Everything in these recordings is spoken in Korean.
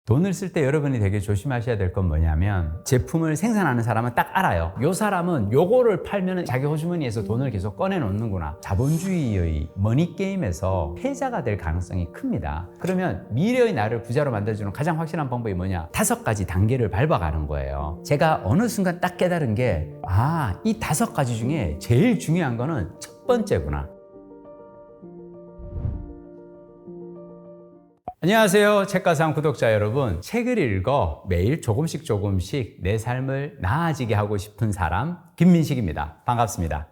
돈을 쓸 때 여러분이 되게 조심하셔야 될 건 뭐냐면 제품을 생산하는 사람은 딱 알아요. 요 사람은 요거를 팔면 자기 호주머니에서 돈을 계속 꺼내 놓는구나. 자본주의의 머니게임에서 패자가 될 가능성이 큽니다. 그러면 미래의 나를 부자로 만들어주는 가장 확실한 방법이 뭐냐? 5가지 단계를 밟아가는 거예요. 제가 어느 순간 딱 깨달은 게 이 5가지 중에 제일 중요한 거는 첫 번째구나. 안녕하세요. 책가상 구독자 여러분. 책을 읽어 매일 조금씩 내 삶을 나아지게 하고 싶은 사람 김민식입니다. 반갑습니다.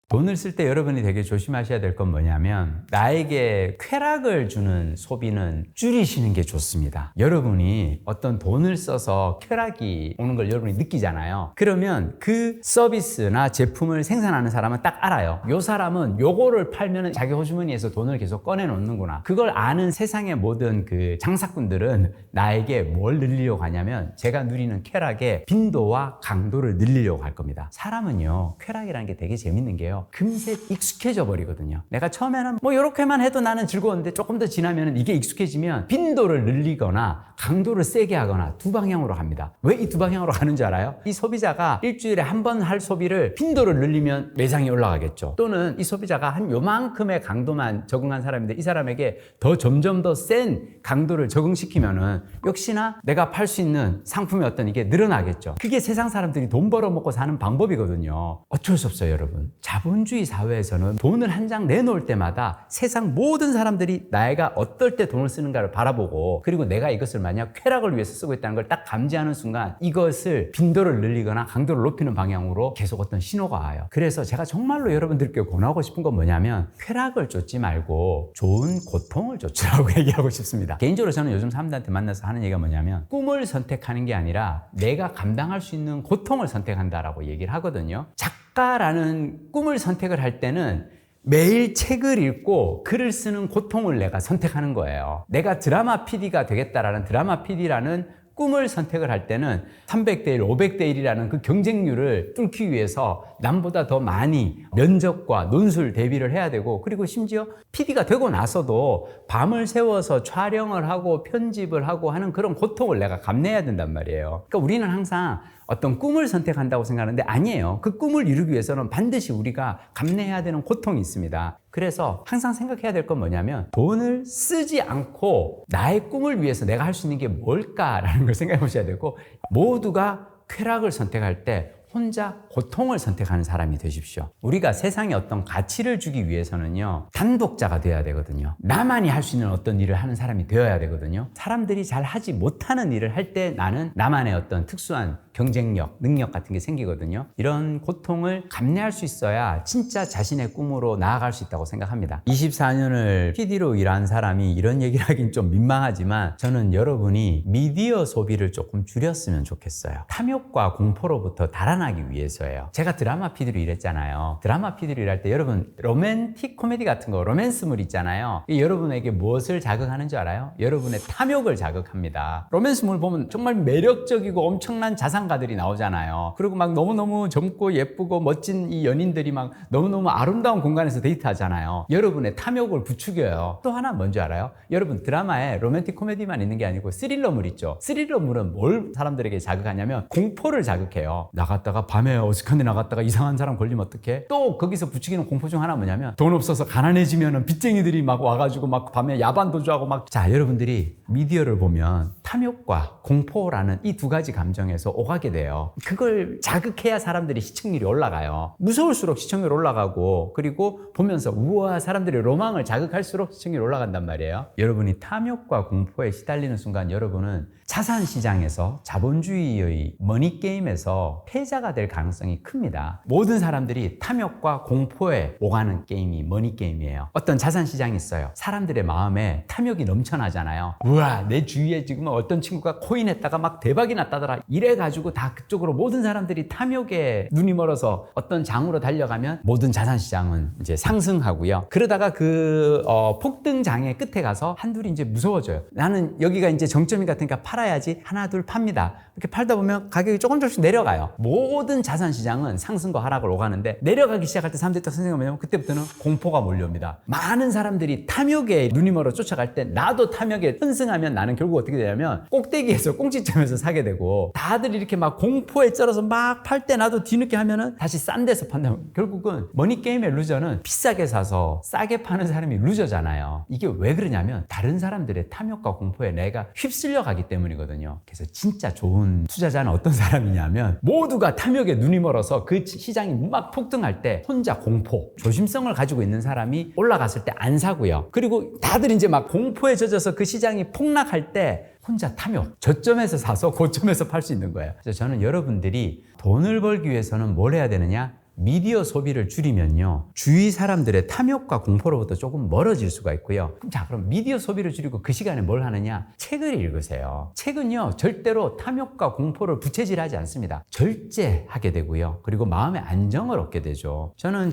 돈을 쓸 때 여러분이 되게 조심하셔야 될 건 뭐냐면 나에게 쾌락을 주는 소비는 줄이시는 게 좋습니다. 여러분이 어떤 돈을 써서 쾌락이 오는 걸 여러분이 느끼잖아요. 그러면 그 서비스나 제품을 생산하는 사람은 딱 알아요. 요 사람은 요거를 팔면 자기 호주머니에서 돈을 계속 꺼내 놓는구나. 그걸 아는 세상의 모든 그 장사꾼들은 나에게 뭘 늘리려고 하냐면 제가 누리는 쾌락의 빈도와 강도를 늘리려고 할 겁니다. 사람은요, 쾌락이라는 게 되게 재밌는 게요, 금세 익숙해져 버리거든요. 내가 처음에는 뭐 이렇게만 해도 나는 즐거웠는데 조금 더 지나면 이게 익숙해지면 빈도를 늘리거나 강도를 세게 하거나 두 방향으로 갑니다. 왜 이 두 방향으로 가는 줄 알아요? 이 소비자가 일주일에 한 번 할 소비를 빈도를 늘리면 매상이 올라가겠죠. 또는 이 소비자가 한 요만큼의 강도만 적응한 사람인데 이 사람에게 점점 더 센 강도를 적응시키면은 역시나 내가 팔 수 있는 상품의 어떤 이게 늘어나겠죠. 그게 세상 사람들이 돈 벌어먹고 사는 방법이거든요. 어쩔 수 없어요, 여러분. 자본주의 사회에서는 돈을 한 장 내놓을 때마다 세상 모든 사람들이 내가 어떨 때 돈을 쓰는가를 바라보고, 그리고 내가 이것을 만약 쾌락을 위해서 쓰고 있다는 걸 딱 감지하는 순간 이것을 빈도를 늘리거나 강도를 높이는 방향으로 계속 어떤 신호가 와요. 그래서 제가 정말로 여러분들께 권하고 싶은 건 뭐냐면 쾌락을 쫓지 말고 좋은 고통을 쫓으라고 얘기하고 싶습니다. 개인적으로 저는 요즘 사람들한테 만나서 하는 얘기가 뭐냐면 꿈을 선택하는 게 아니라 내가 감당할 수 있는 고통을 선택한다라고 얘기를 하거든요. 작가라는 꿈을 선택을 할 때는 매일 책을 읽고 글을 쓰는 고통을 내가 선택하는 거예요. 내가 드라마 PD가 되겠다라는 드라마 PD라는 꿈을 선택을 할 때는 300대 1, 500대 1이라는 그 경쟁률을 뚫기 위해서 남보다 더 많이 면접과 논술 대비를 해야 되고, 그리고 심지어 PD가 되고 나서도 밤을 새워서 촬영을 하고 편집을 하고 하는 그런 고통을 내가 감내해야 된단 말이에요. 그러니까 우리는 항상 어떤 꿈을 선택한다고 생각하는데 아니에요. 그 꿈을 이루기 위해서는 반드시 우리가 감내해야 되는 고통이 있습니다. 그래서 항상 생각해야 될 건 뭐냐면 돈을 쓰지 않고 나의 꿈을 위해서 내가 할 수 있는 게 뭘까라는 걸 생각해 보셔야 되고, 모두가 쾌락을 선택할 때 혼자 고통을 선택하는 사람이 되십시오. 우리가 세상에 어떤 가치를 주기 위해서는요, 단독자가 되어야 되거든요. 나만이 할 수 있는 어떤 일을 하는 사람이 되어야 되거든요. 사람들이 잘 하지 못하는 일을 할 때 나는 나만의 어떤 특수한 경쟁력, 능력 같은 게 생기거든요. 이런 고통을 감내할 수 있어야 진짜 자신의 꿈으로 나아갈 수 있다고 생각합니다. 24년을 PD로 일한 사람이 이런 얘기를 하긴 좀 민망하지만 저는 여러분이 미디어 소비를 조금 줄였으면 좋겠어요. 탐욕과 공포로부터 달아나기 위해서예요. 제가 드라마 PD로 일했잖아요. 드라마 PD로 일할 때 여러분 로맨틱 코미디 같은 거, 로맨스물 있잖아요. 이 여러분에게 무엇을 자극하는 줄 알아요? 여러분의 탐욕을 자극합니다. 로맨스물 보면 정말 매력적이고 엄청난 자산가들이 나오잖아요. 그리고 막 너무너무 젊고 예쁘고 멋진 이 연인들이 막 너무너무 아름다운 공간에서 데이트하잖아요. 여러분의 탐욕을 부추겨요. 또 하나 뭔지 알아요? 여러분 드라마에 로맨틱 코미디만 있는 게 아니고 스릴러물 있죠. 스릴러물은 뭘 사람들에게 자극하냐면 공포를 자극해요. 나갔다가 밤에 어색한 데 나갔다가 이상한 사람 걸리면 어떡해? 또 거기서 부추기는 공포 중 하나 뭐냐면 돈 없어서 가난해지면 빚쟁이들이 막 와가지고 막 밤에 야반 도주하고 막. 자, 여러분들이 미디어를 보면 탐욕과 공포라는 이 두 가지 감정에서 오가게 돼요. 그걸 자극해야 사람들이 시청률이 올라가요. 무서울수록 시청률 올라가고, 그리고 보면서 우와 사람들이 로망을 자극할수록 시청률이 올라간단 말이에요. 여러분이 탐욕과 공포에 시달리는 순간 여러분은 자산시장에서 자본주의의 머니게임에서 패자가 될 가능성이 큽니다. 모든 사람들이 탐욕과 공포에 오가는 게임이 머니게임이에요. 어떤 자산시장이 있어요. 사람들의 마음에 탐욕이 넘쳐나잖아요. 우와 내 주위에 지금 어떤 친구가 코인했다가 막 대박이 났다더라. 이래가지고 다 그쪽으로 모든 사람들이 탐욕에 눈이 멀어서 어떤 장으로 달려가면 모든 자산시장은 이제 상승하고요. 그러다가 그 폭등장의 끝에 가서 한둘이 이제 무서워져요. 나는 여기가 이제 정점이 같으니까 팔아야지. 하나 둘 팝니다. 이렇게 팔다 보면 가격이 조금씩 내려가요. 모든 자산시장은 상승과 하락을 오가는데 내려가기 시작할 때 사람들이 딱 생각하면 그때부터는 공포가 몰려옵니다. 많은 사람들이 탐욕에 눈이 멀어 쫓아갈 때 나도 탐욕에 편승하면 나는 결국 어떻게 되냐면 꼭대기에서 꽁지점에서 사게 되고 다들 이렇게 막 공포에 쩔어서 막 팔 때 나도 뒤늦게 하면은 다시 싼 데서 판다면 결국은 머니게임의 루저는 비싸게 사서 싸게 파는 사람이 루저잖아요. 이게 왜 그러냐면 다른 사람들의 탐욕과 공포에 내가 휩쓸려 가기 때문이거든요. 그래서 진짜 좋은 투자자는 어떤 사람이냐면 모두가 탐욕에 눈이 멀어서 그 시장이 막 폭등할 때 혼자 공포, 조심성을 가지고 있는 사람이 올라갔을 때 안 사고요. 그리고 다들 이제 막 공포에 젖어서 그 시장이 폭락할 때 혼자 탐욕, 저점에서 사서 고점에서 팔 수 있는 거예요. 그래서 저는 여러분들이 돈을 벌기 위해서는 뭘 해야 되느냐? 미디어 소비를 줄이면요, 주위 사람들의 탐욕과 공포로부터 조금 멀어질 수가 있고요. 그럼 미디어 소비를 줄이고 그 시간에 뭘 하느냐? 책을 읽으세요. 책은요, 절대로 탐욕과 공포를 부채질하지 않습니다. 절제하게 되고요. 그리고 마음의 안정을 얻게 되죠. 저는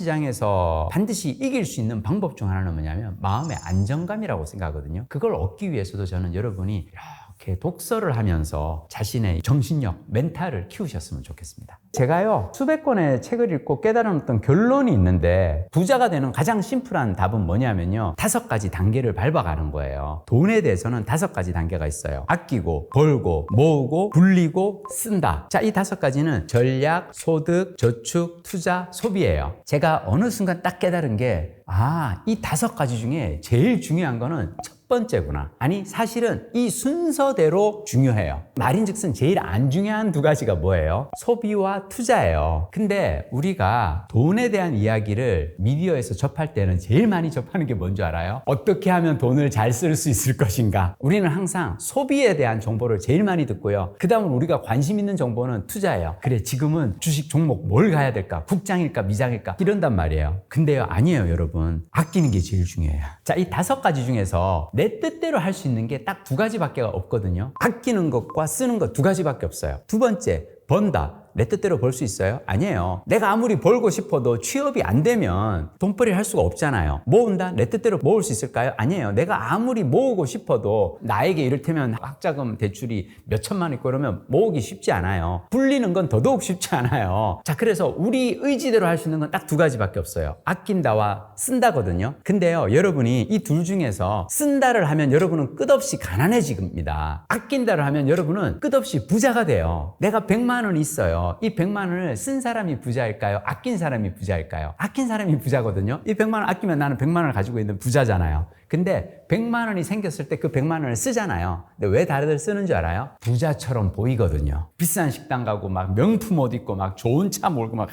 자산시장에서 반드시 이길 수 있는 방법 중 하나는 뭐냐면 마음의 안정감이라고 생각하거든요. 그걸 얻기 위해서도 저는 여러분이 이렇게 독서를 하면서 자신의 정신력, 멘탈을 키우셨으면 좋겠습니다. 제가요, 수백 권의 책을 읽고 깨달은 어떤 결론이 있는데 부자가 되는 가장 심플한 답은 뭐냐면요, 5가지 단계를 밟아가는 거예요. 돈에 대해서는 5가지 단계가 있어요. 아끼고, 벌고, 모으고, 불리고, 쓴다. 자, 이 5가지는 전략, 소득, 저축, 투자, 소비예요. 제가 어느 순간 딱 깨달은 게 이 5가지 중에 제일 중요한 거는 첫 번째구나. 아니, 사실은 이 순서대로 중요해요. 말인즉슨 제일 안 중요한 2가지가 뭐예요? 소비와 투자예요. 근데 우리가 돈에 대한 이야기를 미디어에서 접할 때는 제일 많이 접하는 게 뭔지 알아요? 어떻게 하면 돈을 잘 쓸 수 있을 것인가? 우리는 항상 소비에 대한 정보를 제일 많이 듣고요. 그 다음은 우리가 관심 있는 정보는 투자예요. 그래, 지금은 주식 종목 뭘 가야 될까? 국장일까? 미장일까? 이런단 말이에요. 근데요, 아니에요, 여러분. 아끼는 게 제일 중요해요. 자, 이 5가지 중에서 내 뜻대로 할 수 있는 게 딱 2가지밖에 없거든요. 아끼는 것과 쓰는 것 2가지밖에 없어요. 두 번째, 번다. 내 뜻대로 벌 수 있어요? 아니에요. 내가 아무리 벌고 싶어도 취업이 안 되면 돈벌이를 할 수가 없잖아요. 모은다? 내 뜻대로 모을 수 있을까요? 아니에요. 내가 아무리 모으고 싶어도 나에게 이를테면 학자금 대출이 몇 천만 있고 그러면 모으기 쉽지 않아요. 불리는 건 더더욱 쉽지 않아요. 자, 그래서 우리 의지대로 할 수 있는 건 딱 2가지밖에 없어요. 아낀다와 쓴다거든요. 근데요, 여러분이 이 둘 중에서 쓴다를 하면 여러분은 끝없이 가난해집니다. 아낀다를 하면 여러분은 끝없이 부자가 돼요. 내가 100만 원 있어요. 이 100만 원을 쓴 사람이 부자일까요? 아낀 사람이 부자일까요? 아낀 사람이 부자거든요. 이 100만 원 아끼면 나는 100만 원을 가지고 있는 부자잖아요. 근데 100만 원이 생겼을 때 그 100만 원을 쓰잖아요. 근데 왜 다들 쓰는 줄 알아요? 부자처럼 보이거든요. 비싼 식당 가고 막 명품 옷 입고 막 좋은 차 몰고 막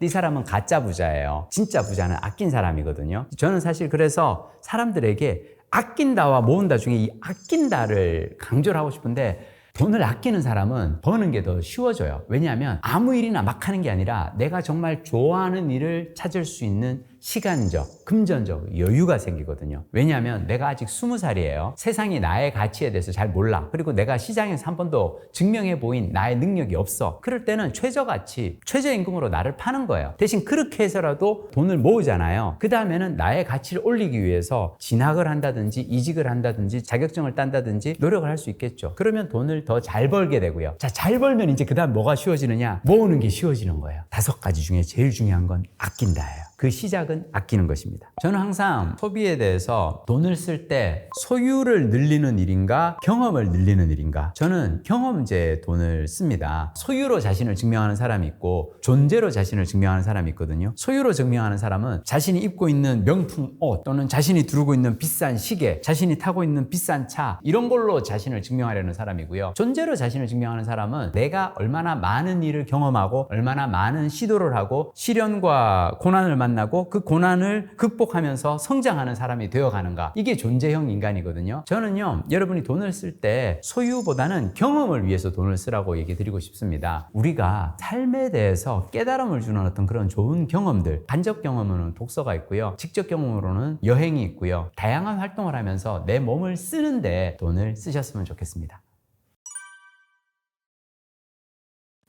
이 사람은 가짜 부자예요. 진짜 부자는 아낀 사람이거든요. 저는 사실 그래서 사람들에게 아낀다와 모은다 중에 이 아낀다를 강조를 하고 싶은데, 돈을 아끼는 사람은 버는 게 더 쉬워져요. 왜냐하면 아무 일이나 막 하는 게 아니라 내가 정말 좋아하는 일을 찾을 수 있는 시간적, 금전적 여유가 생기거든요. 왜냐하면 내가 아직 20살이에요. 세상이 나의 가치에 대해서 잘 몰라. 그리고 내가 시장에서 한 번도 증명해 보인 나의 능력이 없어. 그럴 때는 최저가치, 최저임금으로 나를 파는 거예요. 대신 그렇게 해서라도 돈을 모으잖아요. 그 다음에는 나의 가치를 올리기 위해서 진학을 한다든지 이직을 한다든지 자격증을 딴다든지 노력을 할 수 있겠죠. 그러면 돈을 더 잘 벌게 되고요. 자, 잘 벌면 이제 그 다음 뭐가 쉬워지느냐? 모으는 게 쉬워지는 거예요. 5가지 중에 제일 중요한 건 아낀다예요. 그 시작은 아끼는 것입니다. 저는 항상 소비에 대해서 돈을 쓸 때 소유를 늘리는 일인가 경험을 늘리는 일인가, 저는 경험제 돈을 씁니다. 소유로 자신을 증명하는 사람이 있고 존재로 자신을 증명하는 사람이 있거든요. 소유로 증명하는 사람은 자신이 입고 있는 명품 옷 또는 자신이 두르고 있는 비싼 시계, 자신이 타고 있는 비싼 차, 이런 걸로 자신을 증명하려는 사람이고요. 존재로 자신을 증명하는 사람은 내가 얼마나 많은 일을 경험하고 얼마나 많은 시도를 하고 시련과 고난을 만나고 그 고난을 극복하면서 성장하는 사람이 되어가는가? 이게 존재형 인간이거든요. 저는요, 여러분이 돈을 쓸 때 소유보다는 경험을 위해서 돈을 쓰라고 얘기 드리고 싶습니다. 우리가 삶에 대해서 깨달음을 주는 어떤 그런 좋은 경험들, 간접 경험으로는 독서가 있고요, 직접 경험으로는 여행이 있고요, 다양한 활동을 하면서 내 몸을 쓰는데 돈을 쓰셨으면 좋겠습니다.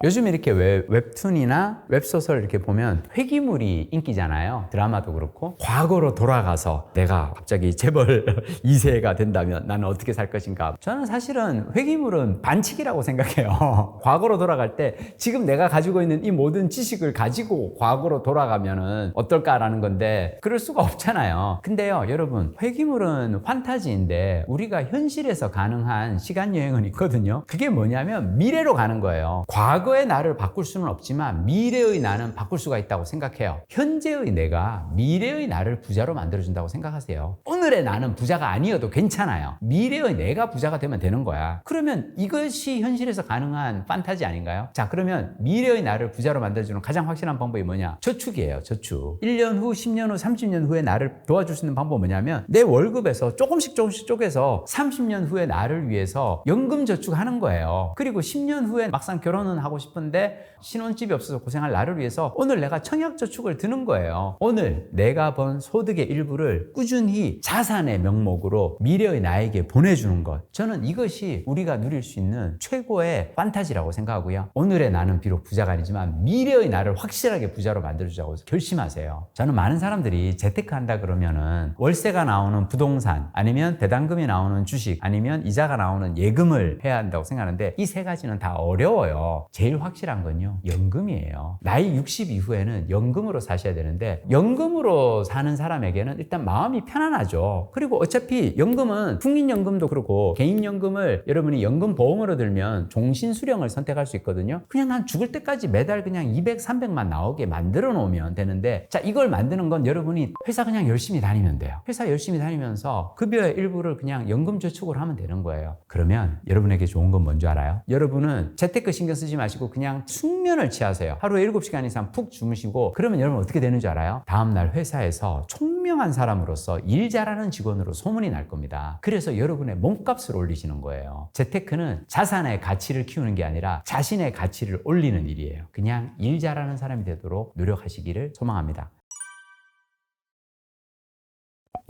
요즘 이렇게 웹툰이나 웹소설 이렇게 보면 회귀물이 인기잖아요. 드라마도 그렇고. 과거로 돌아가서 내가 갑자기 재벌 2세가 된다면 나는 어떻게 살 것인가. 저는 사실은 회귀물은 반칙이라고 생각해요. 과거로 돌아갈 때 지금 내가 가지고 있는 이 모든 지식을 가지고 과거로 돌아가면은 어떨까라는 건데 그럴 수가 없잖아요. 근데요, 여러분, 회귀물은 판타지인데 우리가 현실에서 가능한 시간 여행은 있거든요. 그게 뭐냐면 미래로 가는 거예요. 과거의 나를 바꿀 수는 없지만 미래의 나는 바꿀 수가 있다고 생각해요. 현재의 내가 미래의 나를 부자로 만들어준다고 생각하세요. 오늘의 나는 부자가 아니어도 괜찮아요. 미래의 내가 부자가 되면 되는 거야. 그러면 이것이 현실에서 가능한 판타지 아닌가요? 자, 그러면 미래의 나를 부자로 만들어주는 가장 확실한 방법이 뭐냐? 저축이에요. 저축. 1년 후, 10년 후, 30년 후에 나를 도와줄 수 있는 방법은 뭐냐면 내 월급에서 조금씩 쪼개서 30년 후에 나를 위해서 연금 저축하는 거예요. 그리고 10년 후에 막상 결혼은 하고 싶은데 신혼집이 없어서 고생할 나를 위해서 오늘 내가 청약저축을 드는 거예요. 오늘 내가 번 소득의 일부를 꾸준히 자산의 명목으로 미래의 나에게 보내주는 것. 저는 이것이 우리가 누릴 수 있는 최고의 판타지라고 생각하고요. 오늘의 나는 비록 부자가 아니지만 미래의 나를 확실하게 부자로 만들어주자고 결심하세요. 저는 많은 사람들이 재테크한다 그러면은 월세가 나오는 부동산, 아니면 배당금이 나오는 주식, 아니면 이자가 나오는 예금을 해야 한다고 생각하는데 이 세 가지는 다 어려워요. 제일 확실한 건요, 연금이에요. 나이 60 이후에는 연금으로 사셔야 되는데 연금으로 사는 사람에게는 일단 마음이 편안하죠. 그리고 어차피 연금은 국민연금도 그렇고 개인연금을 여러분이 연금보험으로 들면 종신수령을 선택할 수 있거든요. 그냥 난 죽을 때까지 매달 그냥 200, 300만 나오게 만들어 놓으면 되는데, 자, 이걸 만드는 건 여러분이 회사 그냥 열심히 다니면 돼요. 회사 열심히 다니면서 급여의 일부를 그냥 연금저축을 하면 되는 거예요. 그러면 여러분에게 좋은 건 뭔지 알아요? 여러분은 재테크 신경 쓰지 마시고 그냥 숙면을 취하세요. 하루에 7시간 이상 푹 주무시고, 그러면 여러분 어떻게 되는 줄 알아요? 다음날 회사에서 총명한 사람으로서 일 잘하는 직원으로 소문이 날 겁니다. 그래서 여러분의 몸값을 올리시는 거예요. 재테크는 자산의 가치를 키우는 게 아니라 자신의 가치를 올리는 일이에요. 그냥 일 잘하는 사람이 되도록 노력하시기를 소망합니다.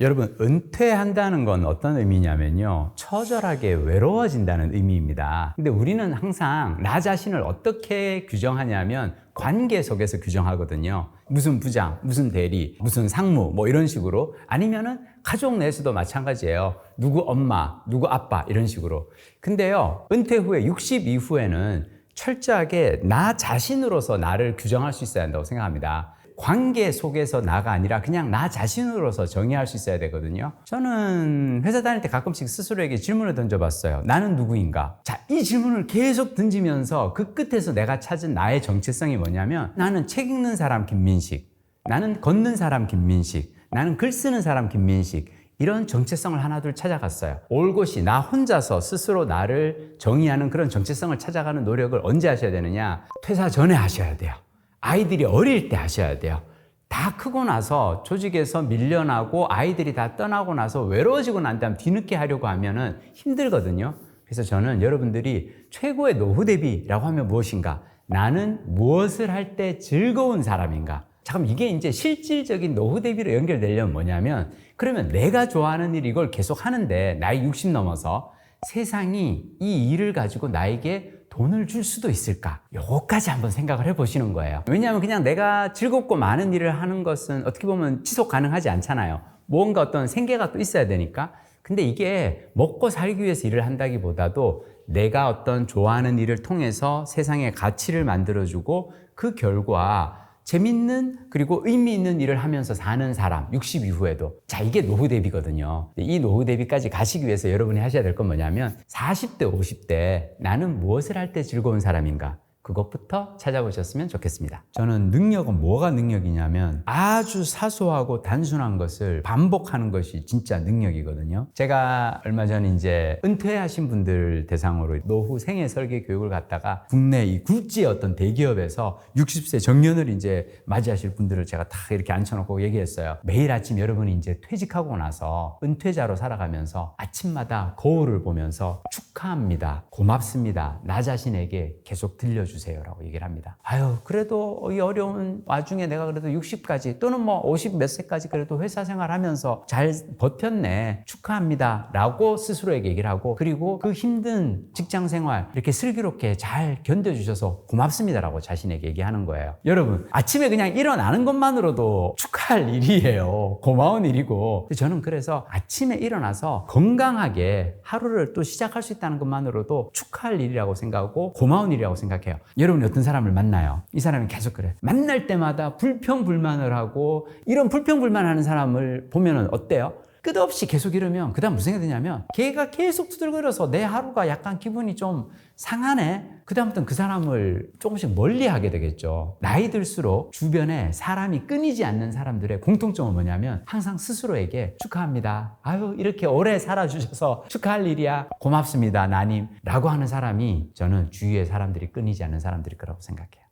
여러분, 은퇴한다는 건 어떤 의미냐면요, 처절하게 외로워진다는 의미입니다. 근데 우리는 항상 나 자신을 어떻게 규정하냐면 관계 속에서 규정하거든요. 무슨 부장, 무슨 대리, 무슨 상무, 뭐 이런 식으로. 아니면은 가족 내에서도 마찬가지예요. 누구 엄마, 누구 아빠, 이런 식으로. 근데요, 은퇴 후에 60 이후에는 철저하게 나 자신으로서 나를 규정할 수 있어야 한다고 생각합니다. 관계 속에서 나가 아니라 그냥 나 자신으로서 정의할 수 있어야 되거든요. 저는 회사 다닐 때 가끔씩 스스로에게 질문을 던져봤어요. 나는 누구인가? 자, 이 질문을 계속 던지면서 그 끝에서 내가 찾은 나의 정체성이 뭐냐면, 나는 책 읽는 사람 김민식, 나는 걷는 사람 김민식, 나는 글 쓰는 사람 김민식, 이런 정체성을 하나둘 찾아갔어요. 올곧이 나 혼자서 스스로 나를 정의하는 그런 정체성을 찾아가는 노력을 언제 하셔야 되느냐? 퇴사 전에 하셔야 돼요. 아이들이 어릴 때 하셔야 돼요. 다 크고 나서 조직에서 밀려나고 아이들이 다 떠나고 나서 외로워지고 난 다음 뒤늦게 하려고 하면은 힘들거든요. 그래서 저는 여러분들이 최고의 노후 대비라고 하면 무엇인가? 나는 무엇을 할 때 즐거운 사람인가? 잠깐, 이게 이제 실질적인 노후 대비로 연결되려면 뭐냐면, 그러면 내가 좋아하는 일 이걸 계속 하는데 나이 60 넘어서 세상이 이 일을 가지고 나에게 돈을 줄 수도 있을까? 요거까지 한번 생각을 해보시는 거예요. 왜냐하면 그냥 내가 즐겁고 많은 일을 하는 것은 어떻게 보면 지속 가능하지 않잖아요. 뭔가 어떤 생계가 또 있어야 되니까. 근데 이게 먹고 살기 위해서 일을 한다기보다도 내가 어떤 좋아하는 일을 통해서 세상에 가치를 만들어주고 그 결과 재밌는 그리고 의미 있는 일을 하면서 사는 사람, 60 이후에도. 자, 이게 노후 대비거든요. 이 노후 대비까지 가시기 위해서 여러분이 하셔야 될 건 뭐냐면 40대, 50대 나는 무엇을 할 때 즐거운 사람인가? 그것부터 찾아보셨으면 좋겠습니다. 저는 능력은 뭐가 능력이냐면 아주 사소하고 단순한 것을 반복하는 것이 진짜 능력이거든요. 제가 얼마 전에 이제 은퇴하신 분들 대상으로 노후 생애 설계 교육을 갖다가 국내 이 굴지의 어떤 대기업에서 60세 정년을 이제 맞이하실 분들을 제가 다 이렇게 앉혀놓고 얘기했어요. 매일 아침 여러분이 이제 퇴직하고 나서 은퇴자로 살아가면서 아침마다 거울을 보면서 축하합니다, 고맙습니다, 나 자신에게 계속 들려주세요 라고 얘기를 합니다. 아유, 그래도 이 어려운 와중에 내가 그래도 60까지 또는 뭐 50 몇 세까지 그래도 회사 생활하면서 잘 버텼네, 축하합니다 라고 스스로에게 얘기를 하고, 그리고 그 힘든 직장 생활 이렇게 슬기롭게 잘 견뎌주셔서 고맙습니다 라고 자신에게 얘기하는 거예요. 여러분, 아침에 그냥 일어나는 것만으로도 축하할 일이에요. 고마운 일이고. 저는 그래서 아침에 일어나서 건강하게 하루를 또 시작할 수 있다는 것만으로도 축하할 일이라고 생각하고 고마운 일이라고 생각해요. 여러분이 어떤 사람을 만나요. 이 사람이 계속 그래. 만날 때마다 불평불만을 하고, 이런 불평불만하는 사람을 보면 어때요? 끝없이 계속 이러면 그 다음 무슨 생각이 드냐면 걔가 계속 투덜거려서 내 하루가 약간 기분이 좀 상하네? 그 다음부터는 그 사람을 조금씩 멀리하게 되겠죠. 나이 들수록 주변에 사람이 끊이지 않는 사람들의 공통점은 뭐냐면 항상 스스로에게 축하합니다, 아유 이렇게 오래 살아주셔서 축하할 일이야, 고맙습니다 나님 라고 하는 사람이 저는 주위의 사람들이 끊이지 않는 사람들일 거라고 생각해요.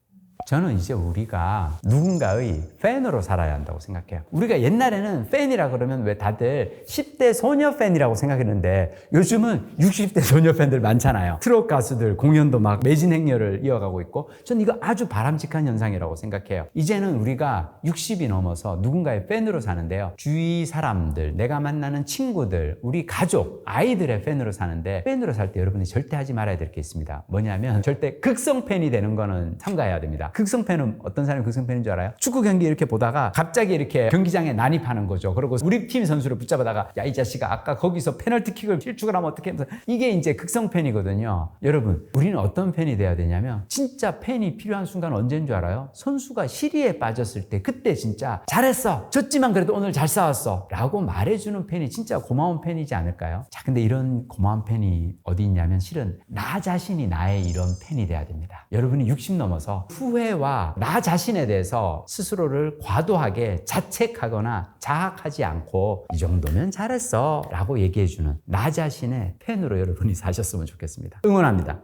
저는 이제 우리가 누군가의 팬으로 살아야 한다고 생각해요. 우리가 옛날에는 팬이라 그러면 왜 다들 10대 소녀 팬이라고 생각했는데 요즘은 60대 소녀 팬들 많잖아요. 트롯 가수들 공연도 막 매진 행렬을 이어가고 있고, 저는 이거 아주 바람직한 현상이라고 생각해요. 이제는 우리가 60이 넘어서 누군가의 팬으로 사는데요. 주위 사람들, 내가 만나는 친구들, 우리 가족, 아이들의 팬으로 사는데, 팬으로 살 때 여러분이 절대 하지 말아야 될 게 있습니다. 뭐냐면 절대 극성 팬이 되는 거는 삼가해야 됩니다. 극성 팬은 어떤 사람이 극성 팬인 줄 알아요? 축구 경기 이렇게 보다가 갑자기 이렇게 경기장에 난입하는 거죠. 그리고 우리 팀 선수를 붙잡아다가 야, 이 자식아 아까 거기서 페널티킥을 실축을 하면 어떻게 하면서, 이게 이제 극성 팬이거든요. 여러분, 우리는 어떤 팬이 돼야 되냐면 진짜 팬이 필요한 순간 언제인 줄 알아요? 선수가 시리에 빠졌을 때, 그때 진짜 잘했어, 졌지만 그래도 오늘 잘 싸웠어 라고 말해주는 팬이 진짜 고마운 팬이지 않을까요? 자, 근데 이런 고마운 팬이 어디 있냐면 실은 나 자신이 나의 이런 팬이 돼야 됩니다. 여러분이 60 넘어서 후회와 나 자신에 대해서 스스로를 과도하게 자책하거나 자학하지 않고 이 정도면 잘했어 라고 얘기해주는 나 자신의 팬으로 여러분이 사셨으면 좋겠습니다. 응원합니다.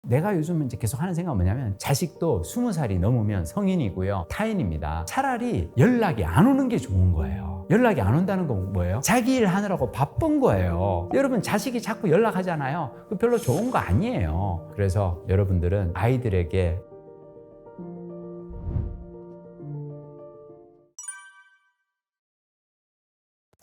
내가 요즘 이제 계속 하는 생각은 뭐냐면 자식도 20살이 넘으면 성인이고요, 타인입니다. 차라리 연락이 안 오는 게 좋은 거예요. 연락이 안 온다는 건 뭐예요? 자기 일 하느라고 바쁜 거예요. 여러분, 자식이 자꾸 연락하잖아요. 그 별로 좋은 거 아니에요. 그래서 여러분들은 아이들에게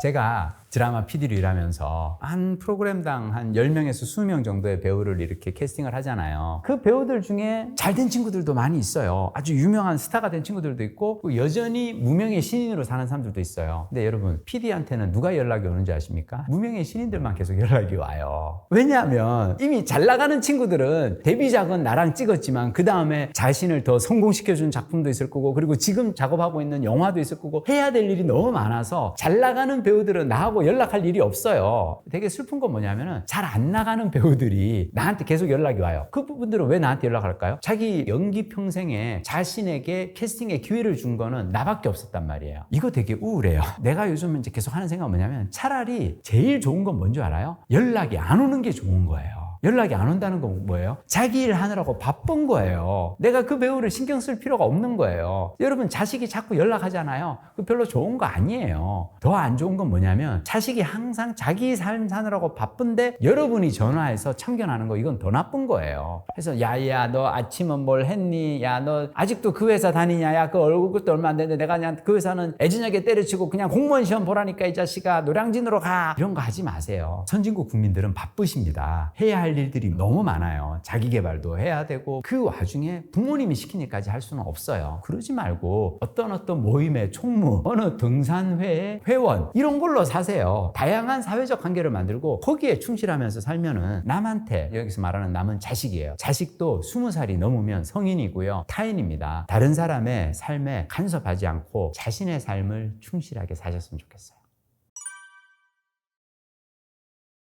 제가 드라마 PD로 일하면서 한 프로그램당 한 10명에서 20명 정도의 배우를 이렇게 캐스팅을 하잖아요. 그 배우들 중에 잘된 친구들도 많이 있어요. 아주 유명한 스타가 된 친구들도 있고 여전히 무명의 신인으로 사는 사람들도 있어요. 근데 여러분, PD한테는 누가 연락이 오는지 아십니까? 무명의 신인들만 계속 연락이 와요. 왜냐하면 이미 잘 나가는 친구들은 데뷔작은 나랑 찍었지만 그 다음에 자신을 더 성공시켜주는 작품도 있을 거고, 그리고 지금 작업하고 있는 영화도 있을 거고, 해야 될 일이 너무 많아서 잘 나가는 배우들은 나하고 연락할 일이 없어요. 되게 슬픈 건 뭐냐면은 잘 안 나가는 배우들이 나한테 계속 연락이 와요. 그 부분들은 왜 나한테 연락할까요? 자기 연기 평생에 자신에게 캐스팅의 기회를 준 거는 나밖에 없었단 말이에요. 이거 되게 우울해요. 내가 요즘 이제 계속 하는 생각은 뭐냐면 차라리 제일 좋은 건 뭔지 알아요? 연락이 안 오는 게 좋은 거예요. 연락이 안 온다는 건 뭐예요? 자기 일 하느라고 바쁜 거예요. 내가 그 배우를 신경 쓸 필요가 없는 거예요. 여러분, 자식이 자꾸 연락하잖아요. 그 별로 좋은 거 아니에요. 더 안 좋은 건 뭐냐면 자식이 항상 자기 삶 사느라고 바쁜데 여러분이 전화해서 참견하는 거, 이건 더 나쁜 거예요. 그래서 야야 너 아침은 뭘 했니? 야 너 아직도 그 회사 다니냐? 야 그 얼굴도 얼마 안 되는데 내가 그냥 그 회사는 애진하게 때려치고 그냥 공무원 시험 보라니까 이 자식아 노량진으로 가. 이런 거 하지 마세요. 선진국 국민들은 바쁘십니다. 해야 할 일들이 너무 많아요. 자기 개발도 해야 되고 그 와중에 부모님이 시킨 일까지 할 수는 없어요. 그러지 말고 어떤 모임의 총무, 어느 등산회의 회원 이런 걸로 사세요. 다양한 사회적 관계를 만들고 거기에 충실하면서 살면은 남한테, 여기서 말하는 남은 자식이에요. 자식도 20살이 넘으면 성인이고요, 타인입니다. 다른 사람의 삶에 간섭하지 않고 자신의 삶을 충실하게 사셨으면 좋겠어요.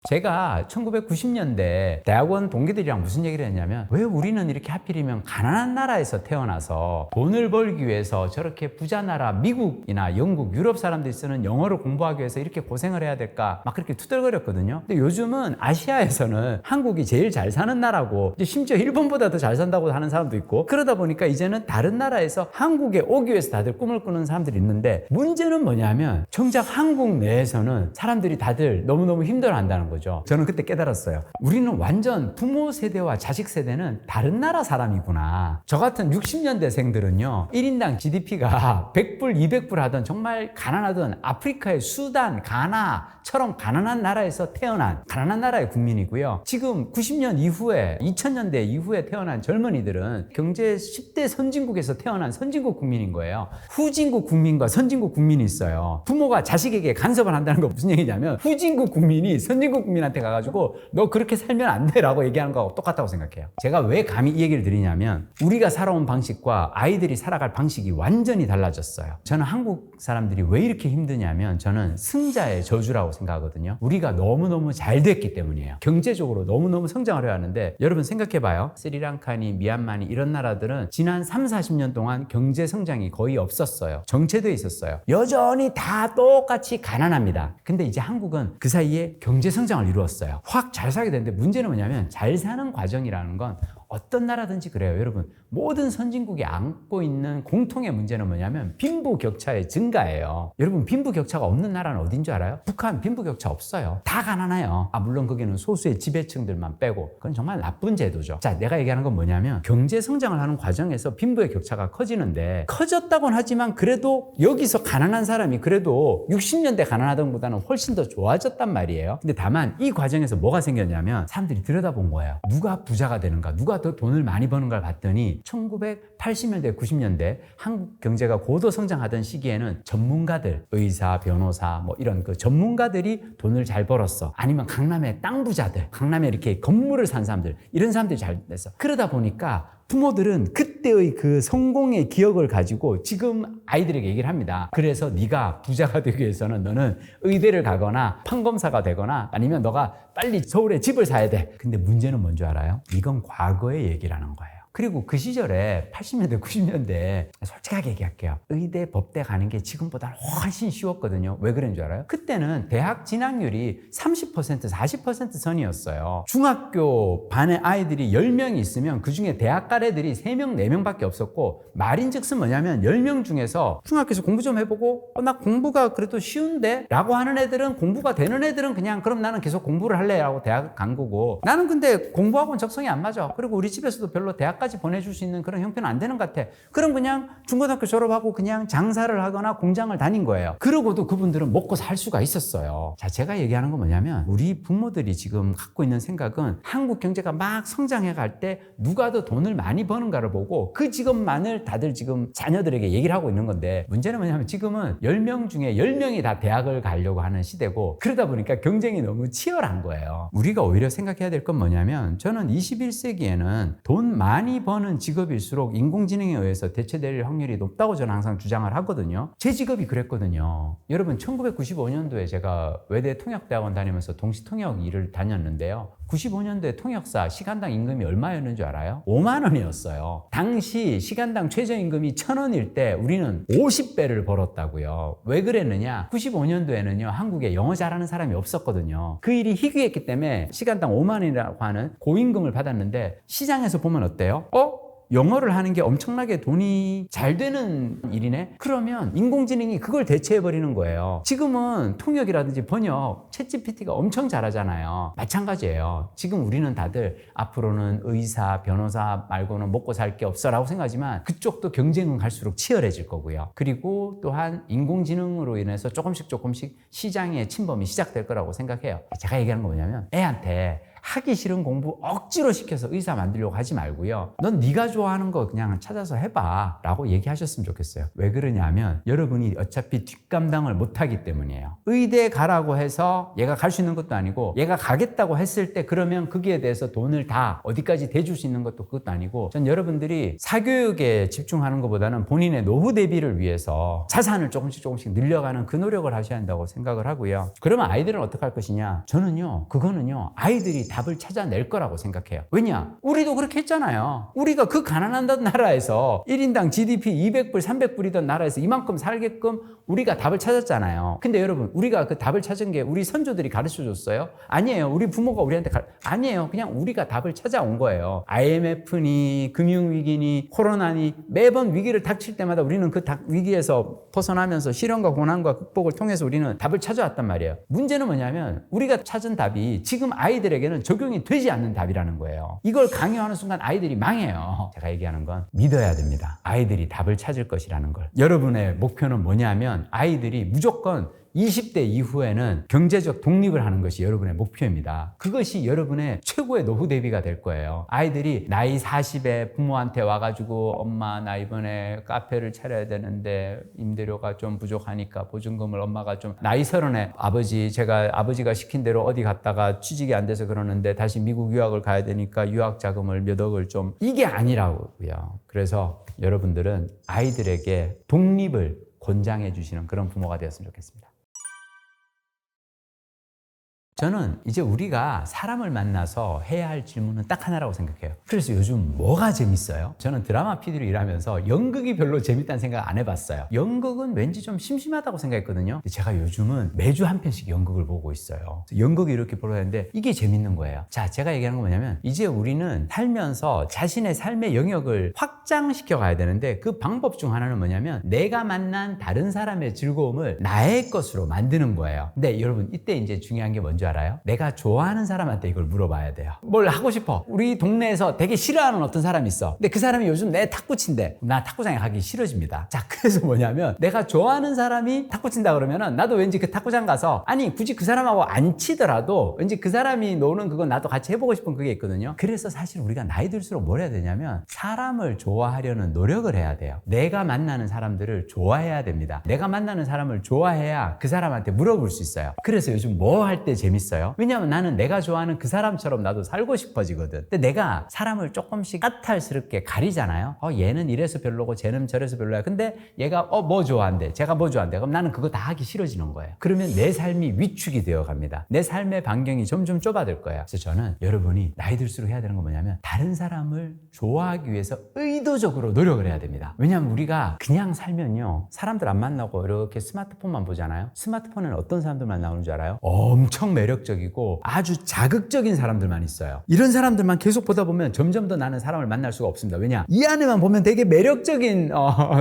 제가 1990년대 대학원 동기들이랑 무슨 얘기를 했냐면 왜 우리는 이렇게 하필이면 가난한 나라에서 태어나서 돈을 벌기 위해서 저렇게 부자 나라 미국이나 영국, 유럽 사람들이 쓰는 영어를 공부하기 위해서 이렇게 고생을 해야 될까 막 그렇게 투덜거렸거든요. 근데 요즘은 아시아에서는 한국이 제일 잘 사는 나라고 이제 심지어 일본보다 더 잘 산다고 하는 사람도 있고 그러다 보니까 이제는 다른 나라에서 한국에 오기 위해서 다들 꿈을 꾸는 사람들이 있는데 문제는 뭐냐면 정작 한국 내에서는 사람들이 다들 너무너무 힘들어한다는 거죠. 저는 그때 깨달았어요. 우리는 완전 부모 세대와 자식 세대는 다른 나라 사람이구나. 저 같은 60년대생들은요 1인당 GDP가 100불, 200불 하던 정말 가난하던 아프리카의 수단, 가나처럼 가난한 나라에서 태어난 가난한 나라의 국민이고요. 지금 90년 이후에 2000년대 이후에 태어난 젊은이들은 경제 10대 선진국에서 태어난 선진국 국민인 거예요. 후진국 국민과 선진국 국민이 있어요. 부모가 자식에게 간섭을 한다는 건 무슨 얘기냐면 후진국 국민이 선진국 국민한테 가가지고 너 그렇게 살면 안 돼 라고 얘기하는 거하고 똑같다고 생각해요. 제가 왜 감히 이 얘기를 드리냐면 우리가 살아온 방식과 아이들이 살아갈 방식이 완전히 달라졌어요. 저는 한국 사람들이 왜 이렇게 힘드냐면 저는 승자의 저주라고 생각하거든요. 우리가 너무너무 잘 됐기 때문이에요. 경제적으로 너무너무 성장을 해야 하는데 여러분 생각해봐요. 스리랑카니 미얀마니 이런 나라들은 지난 3, 40년 동안 경제 성장이 거의 없었어요. 정체돼 있었어요. 여전히 다 똑같이 가난합니다. 근데 이제 한국은 그 사이에 경제 성장을 이루었어요. 확 잘 살게 됐는데 문제는 뭐냐면 잘 사는 과정이라는 건 어떤 나라든지 그래요. 여러분 모든 선진국이 안고 있는 공통의 문제는 뭐냐면 빈부격차의 증가예요. 여러분 빈부격차가 없는 나라는 어딘 줄 알아요? 북한 빈부격차 없어요. 다 가난해요. 물론 거기는 소수의 지배층들만 빼고 그건 정말 나쁜 제도죠. 자, 내가 얘기하는 건 뭐냐면 경제 성장을 하는 과정에서 빈부의 격차가 커지는데 커졌다고는 하지만 그래도 여기서 가난한 사람이 그래도 60년대 가난하던 것보다는 훨씬 더 좋아졌단 말이에요. 근데 다만 이 과정에서 뭐가 생겼냐면 사람들이 들여다본 거예요. 누가 부자가 되는가? 누가 더 돈을 많이 버는가를 봤더니 1980년대, 90년대 한국 경제가 고도 성장하던 시기에는 전문가들, 의사, 변호사 뭐 이런 그 전문가들이 돈을 잘 벌었어. 아니면 강남의 땅 부자들, 강남에 이렇게 건물을 산 사람들, 이런 사람들이 잘 됐어. 그러다 보니까 부모들은 그때의 그 성공의 기억을 가지고 지금 아이들에게 얘기를 합니다. 그래서 네가 부자가 되기 위해서는 너는 의대를 가거나 판검사가 되거나 아니면 너가 빨리 서울에 집을 사야 돼. 근데 문제는 뭔지 알아요? 이건 과거의 얘기라는 거예요. 그리고 그 시절에 80년대, 90년대 솔직하게 얘기할게요. 의대, 법대 가는 게 지금보다 훨씬 쉬웠거든요. 왜 그런 줄 알아요? 그때는 대학 진학률이 30%, 40% 선이었어요. 중학교 반에 아이들이 10명이 있으면 그중에 대학 갈 애들이 3명, 4명밖에 없었고 말인즉슨 뭐냐면 10명 중에서 중학교에서 공부 좀 해보고 나 공부가 그래도 쉬운데? 라고 하는 애들은 공부가 되는 애들은 그냥 그럼 나는 계속 공부를 할래 라고 대학 간 거고 나는 근데 공부하고는 적성이 안 맞아. 그리고 우리 집에서도 별로 대학까지 보내줄 수 있는 그런 형편은 안 되는 것 같아. 그럼 그냥 중고등학교 졸업하고 그냥 장사를 하거나 공장을 다닌 거예요. 그러고도 그분들은 먹고 살 수가 있었어요. 자, 제가 얘기하는 건 뭐냐면 우리 부모들이 지금 갖고 있는 생각은 한국 경제가 막 성장해 갈 때 누가 더 돈을 많이 버는가를 보고 그 직업만을 다들 지금 자녀들에게 얘기를 하고 있는 건데 문제는 뭐냐면 지금은 10명 중에 10명이 다 대학을 가려고 하는 시대고 그러다 보니까 경쟁이 너무 치열한 거예요. 우리가 오히려 생각해야 될 건 뭐냐면 저는 21세기에는 돈 많이 버는 직업일수록 인공지능에 의해서 대체될 확률이 높다고 저는 항상 주장을 하거든요. 제 직업이 그랬거든요. 여러분 1995년도에 제가 외대 통역대학원 다니면서 동시통역 일을 다녔는데요. 95년도에 통역사 시간당 임금이 얼마였는 줄 알아요? 5만 원이었어요. 당시 시간당 최저임금이 1,000원일 때 우리는 50배를 벌었다고요. 왜 그랬느냐? 95년도에는요 한국에 영어 잘하는 사람이 없었거든요. 그 일이 희귀했기 때문에 시간당 5만 원이라고 하는 고임금을 받았는데 시장에서 보면 어때요? 영어를 하는 게 엄청나게 돈이 잘 되는 일이네? 그러면 인공지능이 그걸 대체해버리는 거예요. 지금은 통역이라든지 번역, 챗GPT가 엄청 잘하잖아요. 마찬가지예요. 지금 우리는 다들 앞으로는 의사, 변호사 말고는 먹고 살 게 없어 라고 생각하지만 그쪽도 경쟁은 갈수록 치열해질 거고요. 그리고 또한 인공지능으로 인해서 조금씩 시장의 침범이 시작될 거라고 생각해요. 제가 얘기하는 거 뭐냐면 애한테 하기 싫은 공부 억지로 시켜서 의사 만들려고 하지 말고요. 넌 네가 좋아하는 거 그냥 찾아서 해봐 라고 얘기하셨으면 좋겠어요. 왜 그러냐면 여러분이 어차피 뒷감당을 못하기 때문이에요. 의대 가라고 해서 얘가 갈 수 있는 것도 아니고 얘가 가겠다고 했을 때 그러면 거기에 대해서 돈을 다 어디까지 대줄 수 있는 것도 그것도 아니고, 전 여러분들이 사교육에 집중하는 것보다는 본인의 노후 대비를 위해서 자산을 조금씩 늘려가는 그 노력을 하셔야 한다고 생각을 하고요. 그러면 아이들은 어떻게 할 것이냐? 저는요, 그거는요, 아이들이 답을 찾아낼 거라고 생각해요. 왜냐? 우리도 그렇게 했잖아요. 우리가 그 가난한 나라에서 1인당 GDP 200불, 300불이던 나라에서 이만큼 살게끔 우리가 답을 찾았잖아요. 근데 여러분, 우리가 그 답을 찾은 게 우리 선조들이 가르쳐 줬어요? 아니에요. 우리 부모가 우리한테 아니에요. 그냥 우리가 답을 찾아온 거예요. IMF니 금융위기니 코로나니 매번 위기를 닥칠 때마다 우리는 그 위기에서 벗어나면서 시련과 고난과 극복을 통해서 우리는 답을 찾아왔단 말이에요. 문제는 뭐냐면 우리가 찾은 답이 지금 아이들에게는 적용이 되지 않는 답이라는 거예요. 이걸 강요하는 순간 아이들이 망해요. 제가 얘기하는 건 믿어야 됩니다. 아이들이 답을 찾을 것이라는 걸. 여러분의 목표는 뭐냐면 아이들이 무조건 20대 이후에는 경제적 독립을 하는 것이 여러분의 목표입니다. 그것이 여러분의 최고의 노후 대비가 될 거예요. 아이들이 나이 40에 부모한테 와가지고 엄마 나 이번에 카페를 차려야 되는데 임대료가 좀 부족하니까 보증금을 엄마가 좀, 나이 30에 아버지 제가 아버지가 시킨 대로 어디 갔다가 취직이 안 돼서 그러는데 다시 미국 유학을 가야 되니까 유학 자금을 몇 억을 좀, 이게 아니라고요. 그래서 여러분들은 아이들에게 독립을 권장해 주시는 그런 부모가 되었으면 좋겠습니다. 저는 이제 우리가 사람을 만나서 해야 할 질문은 딱 하나라고 생각해요. 그래서 요즘 뭐가 재밌어요? 저는 드라마 PD로 일하면서 연극이 별로 재밌다는 생각 안 해봤어요. 연극은 왠지 좀 심심하다고 생각했거든요. 근데 제가 요즘은 매주 한 편씩 연극을 보고 있어요. 연극이 이렇게 보러 가는데 이게 재밌는 거예요. 자, 제가 얘기하는 건 뭐냐면 이제 우리는 살면서 자신의 삶의 영역을 확장시켜 가야 되는데 그 방법 중 하나는 뭐냐면 내가 만난 다른 사람의 즐거움을 나의 것으로 만드는 거예요. 근데 여러분, 이때 이제 중요한 게 뭔지 알아요? 내가 좋아하는 사람한테 이걸 물어봐야 돼요. 뭘 하고 싶어? 우리 동네에서 되게 싫어하는 어떤 사람이 있어. 근데 그 사람이 요즘 내 탁구 친대. 나 탁구장에 가기 싫어집니다. 자, 그래서 뭐냐면 내가 좋아하는 사람이 탁구 친다 그러면은 나도 왠지 그 탁구장 가서, 아니 굳이 그 사람하고 안 치더라도 왠지 그 사람이 노는 그건 나도 같이 해보고 싶은 그게 있거든요. 그래서 사실 우리가 나이 들수록 뭘 해야 되냐면 사람을 좋아하려는 노력을 해야 돼요. 내가 만나는 사람들을 좋아해야 됩니다. 내가 만나는 사람을 좋아해야 그 사람한테 물어볼 수 있어요. 그래서 요즘 뭐 할 때 재밌어요? 왜냐면 나는 내가 좋아하는 그 사람처럼 나도 살고 싶어지거든. 근데 내가 사람을 조금씩 까탈스럽게 가리잖아요. 얘는 이래서 별로고 쟤는 저래서 별로야. 근데 얘가 뭐 좋아한대, 제가 뭐 좋아한대. 그럼 나는 그거 다 하기 싫어지는 거예요. 그러면 내 삶이 위축이 되어 갑니다. 내 삶의 반경이 점점 좁아질 거예요. 그래서 저는 여러분이 나이 들수록 해야 되는 건 뭐냐면 다른 사람을 좋아하기 위해서 의도적으로 노력을 해야 됩니다. 왜냐하면 우리가 그냥 살면요, 사람들 안 만나고 이렇게 스마트폰만 보잖아요. 스마트폰에는 어떤 사람들만 나오는 줄 알아요? 엄청 매력적이고 아주 자극적인 사람들만 있어요. 이런 사람들만 계속 보다 보면 점점 더 나는 사람을 만날 수가 없습니다. 왜냐? 이 안에만 보면 되게 매력적인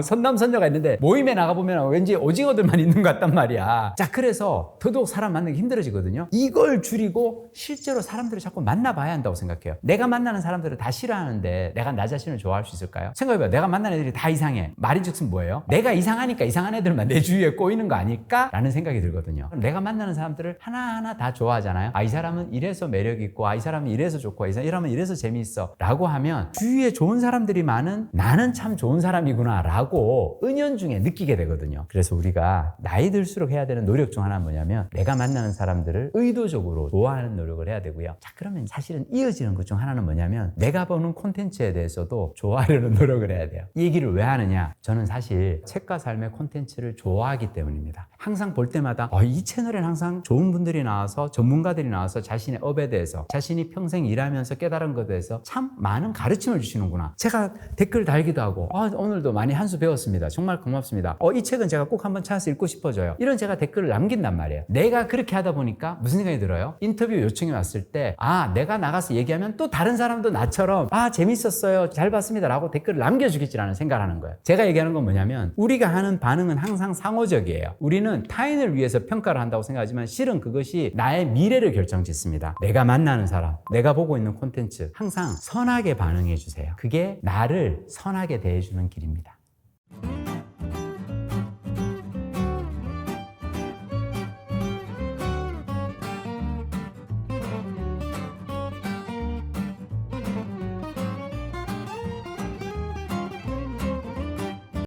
선남선녀가 있는데 모임에 나가보면 왠지 오징어들만 있는 것 같단 말이야. 자, 그래서 더더욱 사람 만나기 힘들어지거든요. 이걸 줄이고 실제로 사람들을 자꾸 만나봐야 한다고 생각해요. 내가 만나는 사람들을 다 싫어하는데 내가 나 자신을 좋아할 수 있을까요? 생각해봐요. 내가 만나는 애들이 다 이상해. 말인즉슨 뭐예요? 내가 이상하니까 이상한 애들만 내 주위에 꼬이는 거 아닐까? 라는 생각이 들거든요. 내가 만나는 사람들을 하나하나 다 좋아하잖아요. 이 사람은 이래서 매력 있고, 이 사람은 이래서 좋고, 이 사람은 이래서 재미있어 라고 하면 주위에 좋은 사람들이 많은 나는 참 좋은 사람이구나 라고 은연중에 느끼게 되거든요. 그래서 우리가 나이 들수록 해야 되는 노력 중 하나는 뭐냐면 내가 만나는 사람들을 의도적으로 좋아하는 노력을 해야 되고요. 자, 그러면 사실은 이어지는 것 중 하나는 뭐냐면 내가 보는 콘텐츠에 대해서도 좋아하려는 노력을 해야 돼요. 이 얘기를 왜 하느냐? 저는 사실 책과 삶의 콘텐츠를 좋아하기 때문입니다. 항상 볼 때마다 이 채널에는 항상 좋은 분들이 나와서, 전문가들이 나와서 자신의 업에 대해서, 자신이 평생 일하면서 깨달은 것에 대해서 참 많은 가르침을 주시는구나. 제가 댓글 달기도 하고 오늘도 많이 한 수 배웠습니다. 정말 고맙습니다. 이 책은 제가 꼭 한번 찾아서 읽고 싶어져요. 이런 제가 댓글을 남긴단 말이에요. 내가 그렇게 하다 보니까 무슨 생각이 들어요? 인터뷰 요청이 왔을 때 내가 나가서 얘기하면 또 다른 사람도 나처럼 재밌었어요, 잘 봤습니다 라고 댓글을 남겨주겠지라는 생각을 하는 거예요. 제가 얘기하는 건 뭐냐면 우리가 하는 반응은 항상 상호적이에요. 우리는 타인을 위해서 평가를 한다고 생각하지만 실은 그것이 나의 미래를 결정짓습니다. 내가 만나는 사람, 내가 보고 있는 콘텐츠 항상 선하게 반응해 주세요. 그게 나를 선하게 대해주는 길입니다.